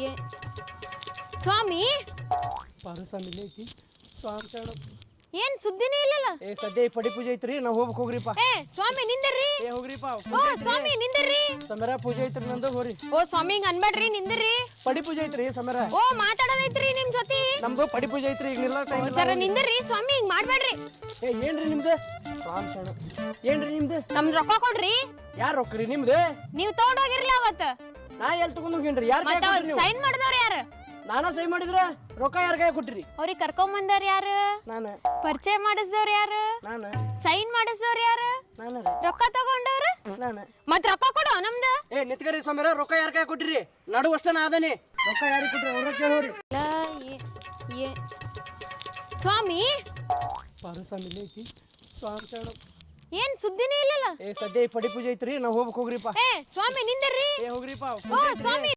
ಏ ಸ್ವಾಮಿ ಪಾರಸ್ವಾಮಿ ಇಲ್ಲಿ ಐತಿ ಸ್ವಾಮಿ ಶರಣ. ಏನ್ ಸುದ್ದಿನೇ ಇಲ್ಲಲ್ಲ. ಏ ಸದ್ಯ ಪಡಿ ಪೂಜೆ ಐತ್ರಿ ನಾವ್ ಹೋಗ್ಬೇಕು ಹೋಗ್ರಿಪ್ಪ. ಏ ಸ್ವಾಮಿ ನಿಂದಿರ್ರಿ. ಏ ಹೋಗ್ರಿಪ್ಪ. ಓ ಸ್ವಾಮಿ ನಿಂದಿರ್ರಿ. ಸಮರ ಪೂಜೆ ಐತ್ರಿ ನಂದು ಹೋರಿ. ಓ ಸ್ವಾಮಿ ಹಿಂಗ್ ಅನ್ಬೇಡ್ರಿ ನಿಂದಿರ್ರಿ. ಪಡಿ ಪೂಜೆ ಐತ್ರಿ ಸಮರ. ಓ ಮಾತಾಡೋದೈತ್ರಿ ನಿಮ್ ಜೊತೆ. ನಮ್ದು ಪಡಿ ಪೂಜೆ ಐತ್ರಿ ಈಗ ನಿಲ್ಲ ಟೈಮ್. ಜರ ನಿಂದಿರ್ರಿ ಸ್ವಾಮಿ ಹಿಂಗ್ ಮಾಡ್ಬೇಡ್ರಿ. ಏ ಏನ್ರಿ ನಿಮ್ದು ಸ್ವಾಮಿ ಶರಣ. ಏನ್ರಿ ನಿಮ್ದು? ನಮ್ದ್ ರೊಕ್ಕ ಕೊಡ್ರಿ. ಯಾರ್ ರೊಕ್ಕರಿ ನಿಮ್ದು? ನೀವ್ ತಗೊಂಡೋಗಿರ್ಲಿ ಅವತ್ತ. ನಾ ಎಲ್ಲಿ ತಗೊಂಡ್ ಹೋಗೇನ್ರಿ? ಯಾರ್ ಸೈನ್ ಮಾಡಿದವ್ರ ಯಾರು? ನಾನ ಸೈ ಮಾಡಿದ್ರ ರೊಕ್ಕ ಯಾರ ಕೈ ಕೊಟ್ರಿ? ಅವ್ರಿಗೆ ಕರ್ಕೊಂಡ್ ಬಂದವ್ರ ಯಾರು? ನಾನ. ಪರಿಚಯ ಮಾಡಿಸಿದವ್ರ ಯಾರು? ನಾನ. ಸೈನ್ ಮಾಡಿಸಿದವ್ರ ಯಾರು? ನಾನ. ರೊಕ್ಕ ತಗೊಂಡವ್ರ? ನಾನ. ಮತ್ ರೊಕ್ಕ ಕೊಡು ನಮ್ದು. ಏ ನಿತ್ಕರಿ ಸ್ವಾಮಿರ ರೊಕ್ಕ ಯಾರ ಕೈ ಕೊಟ್ರಿ? ನಡು ಅಷ್ಟ ನಾ ಅದನಿ. ರೊಕ್ಕ ಯಾರಿಗೆ ಕೊಟ್ರಿ ಅವ್ರ ಕೇಳೋರಿ. ಸ್ವಾಮಿ ಪಾರಸ್ವಾಮಿ ಇಲ್ಲಿ ಐತಿ ಸ್ವಾಮಿ ಶರಣ. ಏನ್ ಸುದ್ದಿನೇ ಇಲ್ಲಲ್ಲ. ಏ ಸದ್ಯ ಪಡಿ ಪೂಜೆ ಐತ್ರಿ ನಾವ್ ಹೋಗ್ಬೇಕು ಹೋಗ್ರಿಪ್ಪ. ಏ ಸ್ವಾಮಿ ನಿಂದಿರ್ರಿ. ಏ ಹೋಗ್ರಿಪ್ಪ. ಓ ಸ್ವಾಮಿ